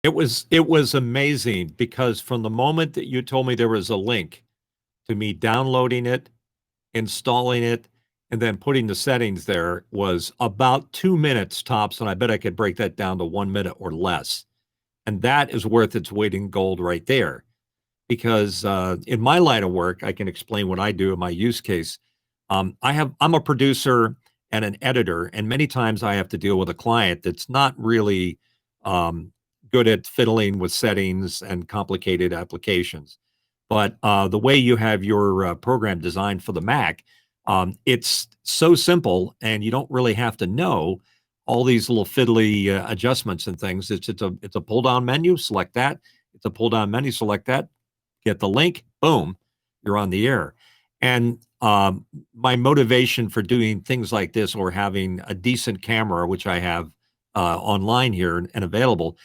It was amazing because from the moment that you told me there was a link to me downloading it, installing it, and then putting the settings there was about 2 minutes tops, and I bet I could break that down to 1 minute or less. And that is worth its weight in gold right there. Because in my line of work, I can explain what I do in my use case. I'm a producer and an editor, and many times I have to deal with a client that's not really um, good at fiddling with settings and complicated applications. But the way you have your program designed for the Mac, it's so simple, and you don't really have to know all these little fiddly adjustments and things. It's a pull down menu. Select that. It's a pull down menu. Select that. Get the link. Boom, you're on the air. And my motivation for doing things like this or having a decent camera, which I have online here and available,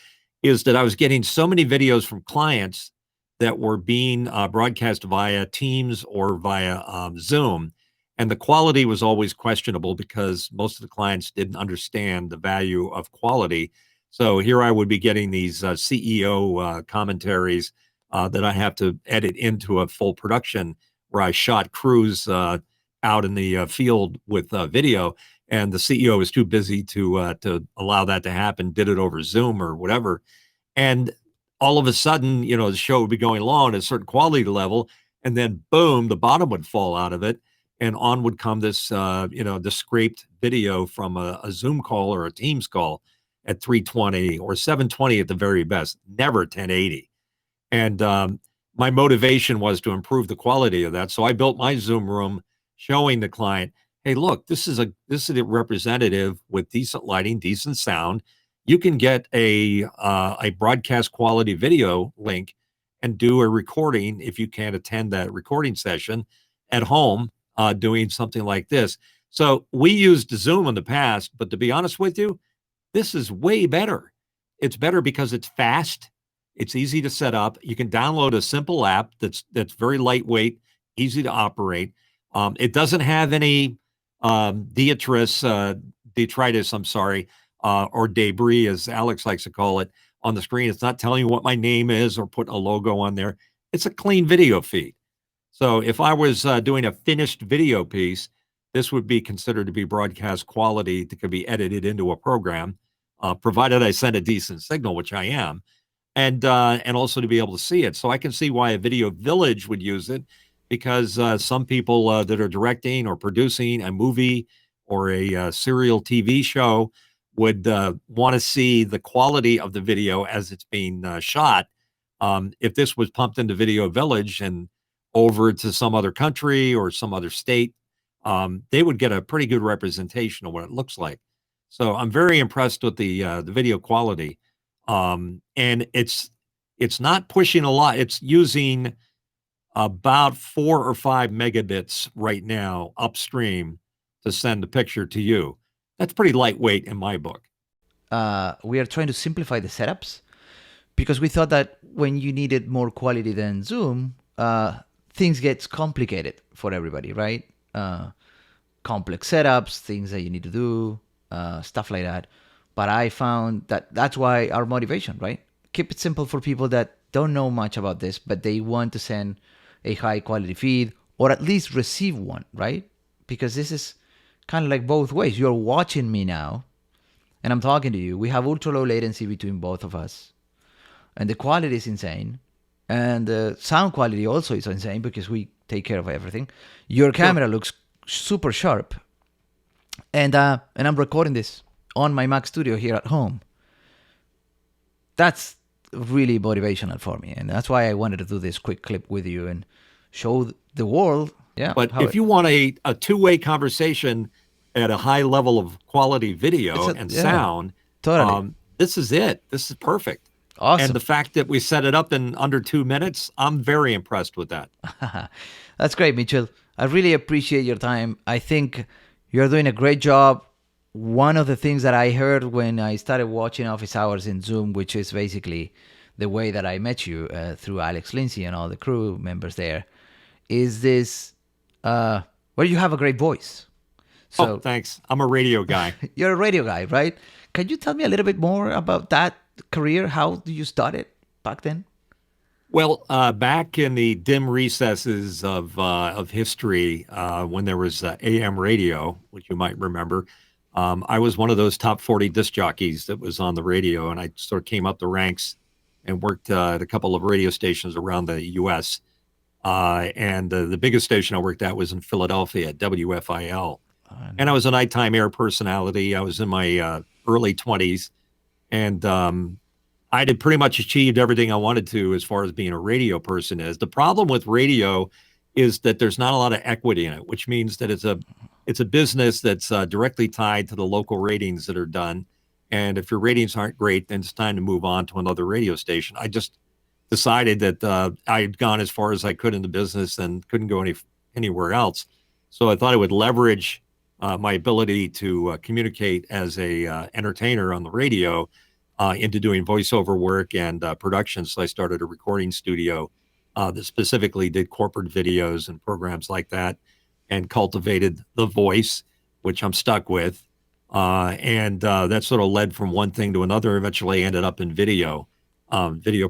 is that I was getting so many videos from clients that were being broadcast via Teams or via Zoom. And the quality was always questionable because most of the clients didn't understand the value of quality. So here I would be getting these CEO commentaries that I have to edit into a full production where I shot crews out in the field with video, and the CEO was too busy to allow that to happen, did it over Zoom or whatever. And all of a sudden, the show would be going along at a certain quality level, and then boom, the bottom would fall out of it, and on would come this, the scraped video from a Zoom call or a Teams call at 320 or 720 at the very best, never 1080. And my motivation was to improve the quality of that. So I built my Zoom room showing the client, hey, look, this is a representative with decent lighting, decent sound. You can get a broadcast quality video link and do a recording if you can't attend that recording session at home doing something like this. So we used Zoom in the past, but to be honest with you, this is way better. It's better because it's fast. It's easy to set up. You can download a simple app that's very lightweight, easy to operate. It doesn't have any detritus, I'm sorry, or debris, as Alex likes to call it, on the screen. It's not telling you what my name is or putting a logo on there. It's a clean video feed. So if I was doing a finished video piece, this would be considered to be broadcast quality that could be edited into a program, provided I send a decent signal, which I am, and also to be able to see it. So I can see why a video village would use it, because some people that are directing or producing a movie or a serial TV show would want to see the quality of the video as it's being shot. If this was pumped into Video Village and over to some other country or some other state, they would get a pretty good representation of what it looks like. So I'm very impressed with the video quality, and it's not pushing a lot. It's using about 4 or 5 megabits right now upstream to send the picture to you. That's pretty lightweight in my book. We are trying to simplify the setups because we thought that when you needed more quality than Zoom, things gets complicated for everybody, right? Complex setups, things that you need to do, stuff like that. But I found that that's why our motivation, right? Keep it simple for people that don't know much about this, but they want to send a high quality feed or at least receive one, right? Because this is kind of like both ways. You're watching me now and I'm talking to you. We have ultra low latency between both of us. And the quality is insane. And the sound quality also is insane because we take care of everything. Your camera looks super sharp. And I'm recording this on my Mac Studio here at home. That's really motivational for me. And that's why I wanted to do this quick clip with you and show the world. Yeah. But if you want a two-way conversation at a high level of quality video and sound, totally. This is it. This is perfect. Awesome. And the fact that we set it up in under 2 minutes, I'm very impressed with that. That's great, Mitchell. I really appreciate your time. I think you're doing a great job. One of the things that I heard when I started watching Office Hours in Zoom, which is basically the way that I met you through Alex Lindsay and all the crew members there, is this, well, you have a great voice. So, thanks. I'm a radio guy. You're a radio guy, right? Can you tell me a little bit more about that? career? How do you start it back then? Well, back in the dim recesses of history, when there was AM radio, which you might remember, I was one of those top 40 disc jockeys that was on the radio, and I sort of came up the ranks and worked at a couple of radio stations around the U.S. And the biggest station I worked at was in Philadelphia, WFIL, and I was a nighttime air personality. I was in my early 20s, and I had pretty much achieved everything I wanted to as far as being a radio person is. The problem with radio is that there's not a lot of equity in it, which means that it's a business that's directly tied to the local ratings that are done. And if your ratings aren't great, then it's time to move on to another radio station. I just decided that I had gone as far as I could in the business and couldn't go anywhere else. So I thought I would leverage my ability to communicate as a entertainer on the radio into doing voiceover work and production. So I started a recording studio that specifically did corporate videos and programs like that, and cultivated the voice, which I'm stuck with. And that sort of led from one thing to another. Eventually ended up in video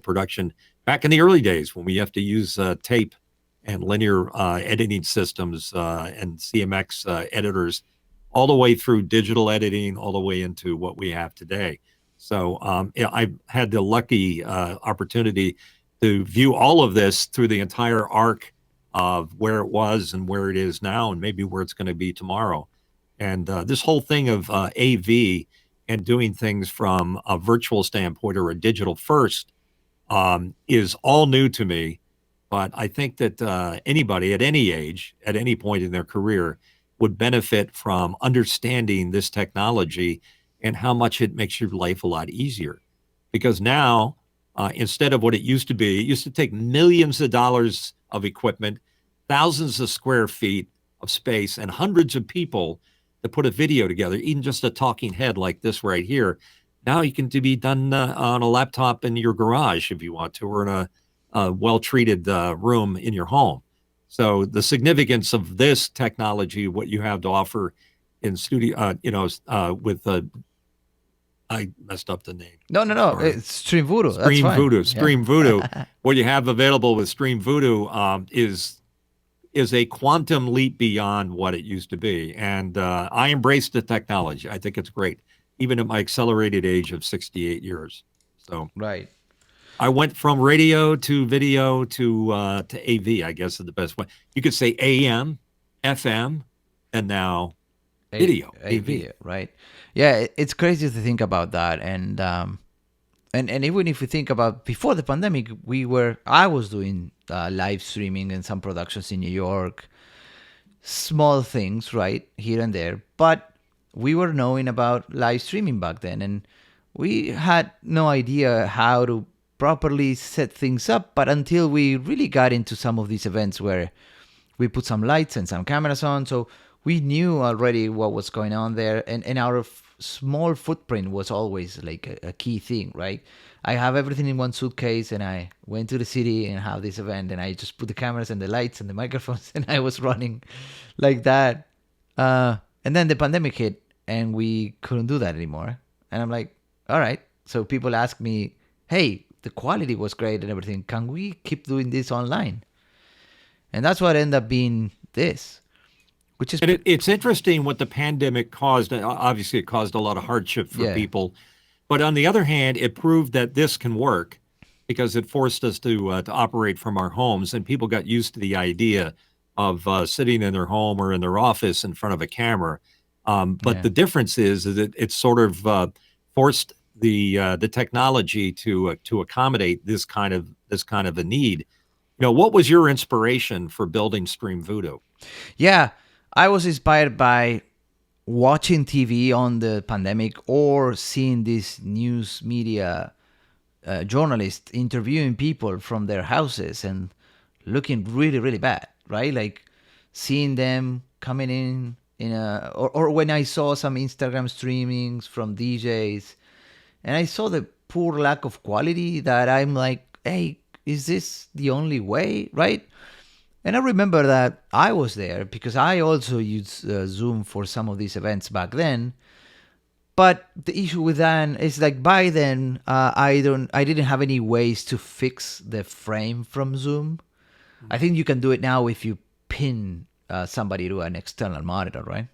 production. Back in the early days when we have to use tape and linear editing systems and CMX editors, all the way through digital editing, all the way into what we have today. So I've had the lucky opportunity to view all of this through the entire arc of where it was and where it is now, and maybe where it's going to be tomorrow. And this whole thing of AV and doing things from a virtual standpoint or a digital first is all new to me. But I think that anybody at any age, at any point in their career, would benefit from understanding this technology and how much it makes your life a lot easier. Because now, instead of what it used to take millions of dollars of equipment, thousands of square feet of space, and hundreds of people to put a video together, even just a talking head like this right here. Now you can be done on a laptop in your garage if you want to, or in a well-treated room in your home. So the significance of this technology, what you have to offer in studio, with I messed up the name. No. Sorry. It's StreamVoodoo. That's StreamVoodoo. fine. StreamVoodoo. What you have available with StreamVoodoo is a quantum leap beyond what it used to be. And I embrace the technology. I think it's great, even at my accelerated age of 68 years. So Right. I went from radio to video to AV, I guess is the best way. You could say AM, FM, and now video, AV. Right? Yeah, it's crazy to think about that, and even if we think about before the pandemic, I was doing live streaming and some productions in New York, small things, right, here and there, but we were knowing about live streaming back then, and we had no idea how to properly set things up. But until we really got into some of these events where we put some lights and some cameras on, so we knew already what was going on there, and our small footprint was always like a key thing, right? I have everything in one suitcase, and I went to the city and have this event, and I just put the cameras and the lights and the microphones, and I was running like that. And then the pandemic hit, and we couldn't do that anymore. And I'm like, all right. So people ask me, hey, the quality was great and everything. Can we keep doing this online? And that's what ended up being this. Which is, and it's interesting what the pandemic caused. Obviously, it caused a lot of hardship for people. But on the other hand, it proved that this can work because it forced us to operate from our homes. And people got used to the idea of sitting in their home or in their office in front of a camera. But the difference is that it sort of forced the technology to accommodate this kind of a need. What was your inspiration for building StreamVoodoo? Yeah, I was inspired by watching TV on the pandemic or seeing these news media journalists interviewing people from their houses and looking really, really bad, right? Like seeing them coming in or when I saw some Instagram streamings from DJs and I saw the poor lack of quality, that I'm like, hey, is this the only way, right? And I remember that I was there because I also used Zoom for some of these events back then. But the issue with that is like by then I didn't have any ways to fix the frame from Zoom. I think you can do it now if you pin somebody to an external monitor, right?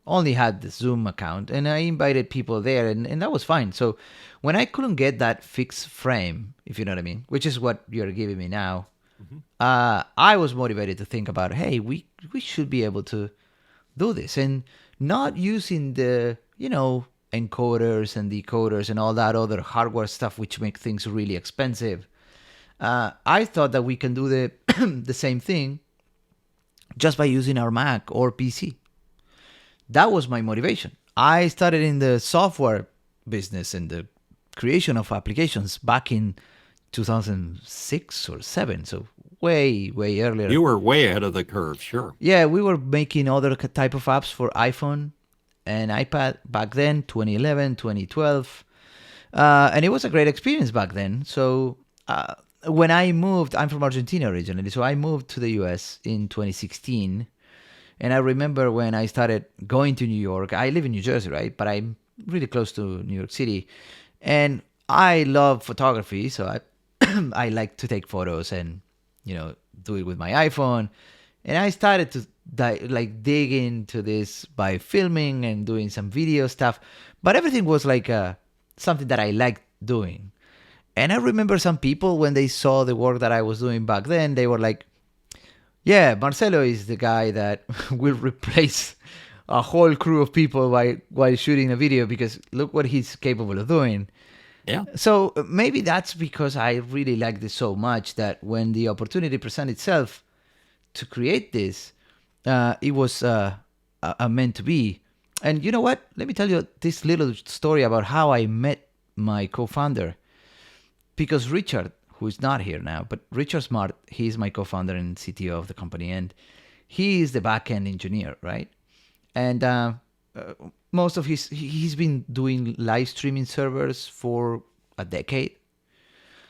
Only had the Zoom account, and I invited people there, and that was fine. So when I couldn't get that fixed frame, if you know what I mean, which is what you're giving me now, I was motivated to think about, hey, we should be able to do this, and not using the encoders and decoders and all that other hardware stuff, which make things really expensive. I thought that we can do the the same thing just by using our Mac or PC. That was my motivation. I started in the software business and the creation of applications back in 2006 or 7, so way earlier. You were way ahead of the curve, sure. Yeah, we were making other type of apps for iPhone and iPad back then, 2011, 2012. And it was a great experience back then. So when I moved, I'm from Argentina originally, so I moved to the US in 2016. And I remember when I started going to New York, I live in New Jersey, right? But I'm really close to New York City. And I love photography, so I like to take photos and, do it with my iPhone. And I started to dig into this by filming and doing some video stuff. But everything was like something that I liked doing. And I remember some people, when they saw the work that I was doing back then, they were like, yeah, Marcelo is the guy that will replace a whole crew of people while shooting a video, because look what he's capable of doing. Yeah. So maybe that's because I really like this so much that when the opportunity presented itself to create this, it was meant to be. And you know what? Let me tell you this little story about how I met my co-founder. Because Richard, who is not here now, but Richard Smart, he's my co-founder and CTO of the company, and he is the back-end engineer, right? And most of he's been doing live streaming servers for a decade.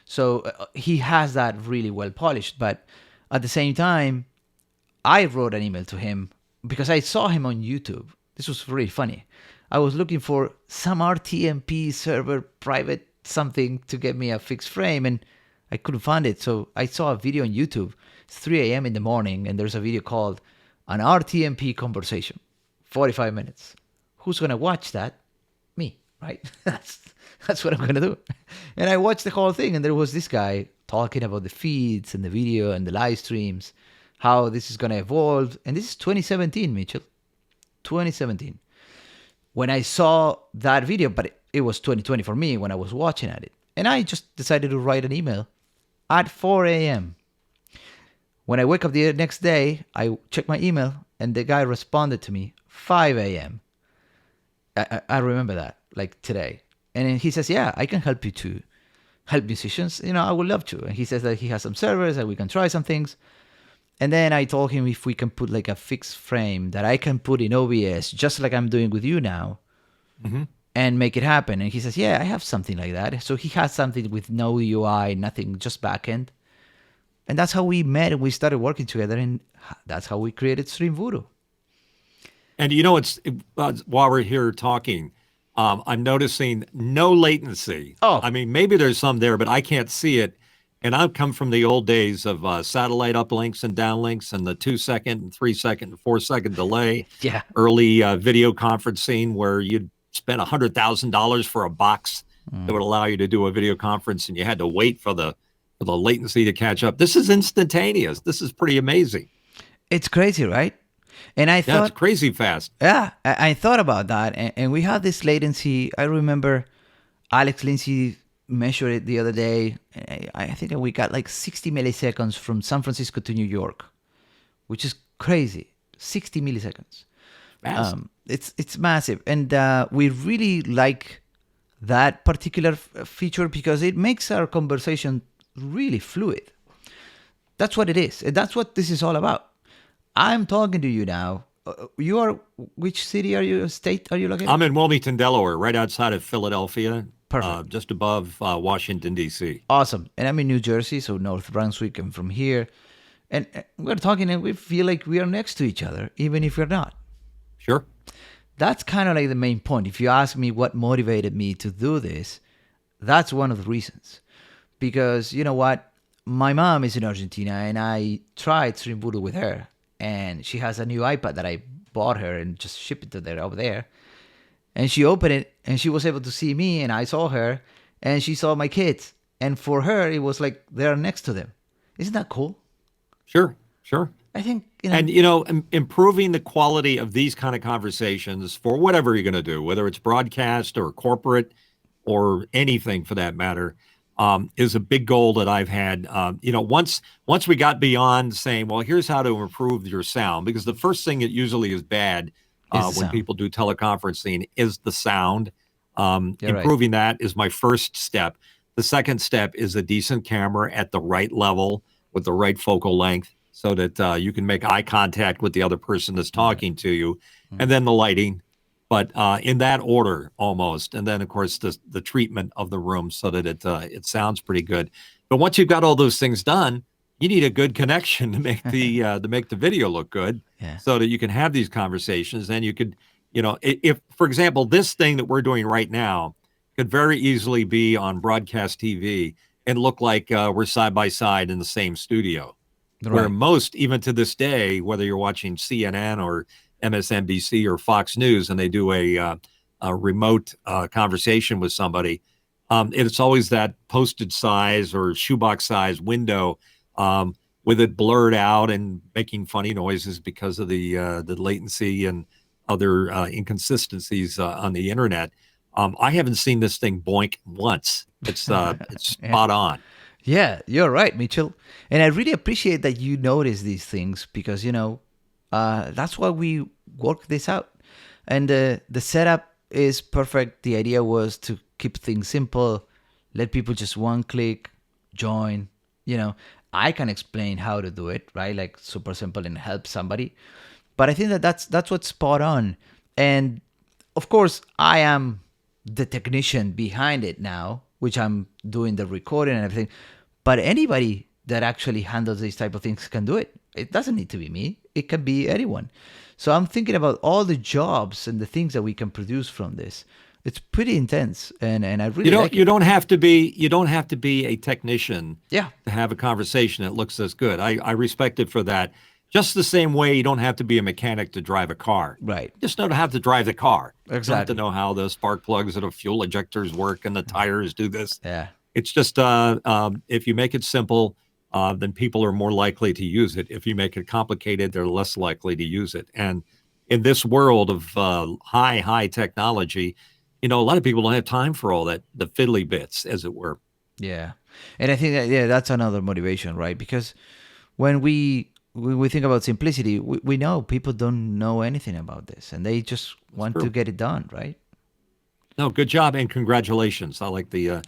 So he has that really well polished. But at the same time, I wrote an email to him because I saw him on YouTube. This was really funny. I was looking for some RTMP server private something to get me a fixed frame, and I couldn't find it. So I saw a video on YouTube. It's 3 a.m. in the morning, and there's a video called An RTMP Conversation, 45 minutes. Who's going to watch that? Me, right? That's what I'm going to do. And I watched the whole thing, and there was this guy talking about the feeds and the video and the live streams, how this is going to evolve. And this is 2017, Mitchell. 2017. When I saw that video, but it was 2020 for me when I was watching at it. And I just decided to write an email at 4 a.m. When I wake up the next day, I check my email, and the guy responded to me 5 a.m. I remember that, like today. And he says, yeah, I can help you to help musicians. I would love to. And he says that he has some servers and we can try some things. And then I told him if we can put like a fixed frame that I can put in OBS, just like I'm doing with you now, and make it happen. And he says, yeah, I have something like that. So he has something with no UI, nothing, just backend. And that's how we met and we started working together. And that's how we created StreamVoodoo. And it's while we're here talking, I'm noticing no latency. Oh. I mean, maybe there's some there, but I can't see it. And I've come from the old days of satellite uplinks and downlinks and the 2-second and 3-second and 4-second delay. Yeah. Early video conferencing where you'd spend $100,000 for a box that would allow you to do a video conference, and you had to wait for the latency to catch up. This is instantaneous. This is pretty amazing. It's crazy, right? And I thought, it's crazy fast. Yeah, I thought about that, and we had this latency. I remember Alex Lindsay measured it the other day. I think that we got like 60 milliseconds from San Francisco to New York, which is crazy. 60 milliseconds. It's massive, and we really like that particular feature because it makes our conversation really fluid. That's what it is, and that's what this is all about. I'm talking to you now. You are, which city are you, state are you located? I'm in Wilmington, Delaware, right outside of Philadelphia. Perfect. Just above Washington, D.C. Awesome. And I'm in New Jersey, so North Brunswick, and from here. And we're talking and we feel like we are next to each other, even if we're not. Sure. that's kind of like the main point. If you ask me what motivated me to do this, that's one of the reasons. Because you know what? My mom is in Argentina and I tried StreamVoodoo with her. And she has a new iPad that I bought her and just shipped it to her over there. And she opened it and she was able to see me and I saw her and she saw my kids. And for her, it was like they're next to them. Isn't that cool? Sure, sure. I think, And improving the quality of these kind of conversations for whatever you're going to do, whether it's broadcast or corporate or anything for that matter, is a big goal that I've had. Once we got beyond saying, well, here's how to improve your sound, because the first thing that usually is bad when sound. people do teleconferencing is the sound. You're Improving that is my first step. The second step is a decent camera at the right level with the right focal length, so that you can make eye contact with the other person that's talking to you, and then the lighting, but in that order almost. And then, of course, the treatment of the room so that it sounds pretty good. But once you've got all those things done, you need a good connection to make the video look good, so that you can have these conversations. And you could, if, for example, this thing that we're doing right now could very easily be on broadcast TV and look like we're side by side in the same studio. Right. Where most, even to this day, whether you're watching CNN or MSNBC or Fox News, and they do a remote conversation with somebody, it's always that postage size or shoebox size window with it blurred out and making funny noises because of the latency and other inconsistencies on the internet. I haven't seen this thing boink once. It's spot on. Yeah, you're right, Mitchell. And I really appreciate that you notice these things because, that's why we work this out. And the setup is perfect. The idea was to keep things simple, let people just one click, join. I can explain how to do it, right? Like super simple and help somebody. But I think that's what's spot on. And of course, I am the technician behind it now, which I'm doing the recording and everything. But anybody that actually handles these type of things can do it. It doesn't need to be me. It can be anyone. So I'm thinking about all the jobs and the things that we can produce from this. It's pretty intense, and I really like it. You don't have to be a technician Yeah. to have a conversation that looks as good. I respect it for that. Just the same way you don't have to be a mechanic to drive a car. Right. You just don't have to drive the car. Exactly. You don't have to know how the spark plugs and the fuel injectors work and the tires do this. Yeah. It's just if you make it simple, then people are more likely to use it. If you make it complicated, they're less likely to use it. And in this world of high technology, a lot of people don't have time for all that, the fiddly bits, as it were. Yeah. And I think that, that's another motivation, right? Because when we think about simplicity, we know people don't know anything about this and they just want to get it done, right? No, good job and congratulations. I like the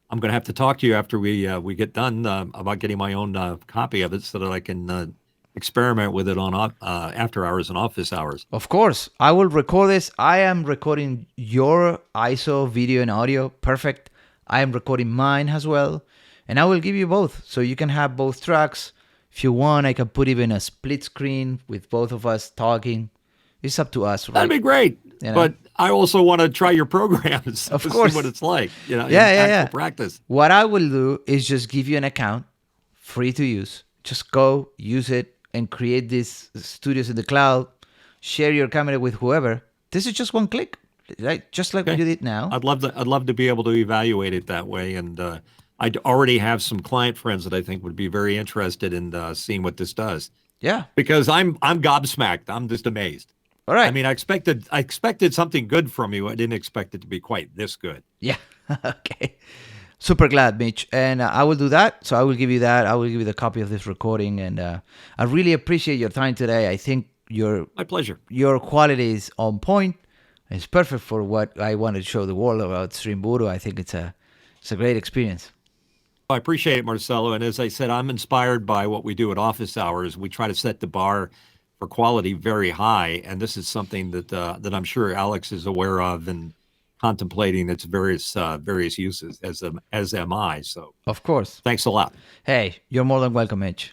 I'm going to have to talk to you after we get done about getting my own copy of it so that I can experiment with it on after hours and office hours. Of course. I will record this. I am recording your ISO video and audio. Perfect. I am recording mine as well. And I will give you both. So you can have both tracks. If you want, I can put even a split screen with both of us talking. It's up to us, right? That'd be great. But I also want to try your programs. Of course. See what it's like. Yeah. Practice. What I will do is just give you an account, free to use. Just go, use it, and create these studios in the cloud. Share your camera with whoever. This is just one click, right? Just like you did now. I'd love to be able to evaluate it that way. And I already have some client friends that I think would be very interested in seeing what this does. Yeah. Because I'm gobsmacked. I'm just amazed. All right. I mean, I expected something good from you. I didn't expect it to be quite this good. Yeah. Okay. Super glad, Mitch. And I will do that. So I will give you that. I will give you the copy of this recording. And I really appreciate your time today. I think my pleasure. Your quality is on point. It's perfect for what I wanted to show the world about StreamVoodoo. I think it's a great experience. I appreciate it, Marcelo. And as I said, I'm inspired by what we do at office hours. We try to set the bar for quality very high, and this is something that I'm sure Alex is aware of and contemplating its various uses, as am I. So, of course, thanks a lot. Hey, you're more than welcome, Mitch.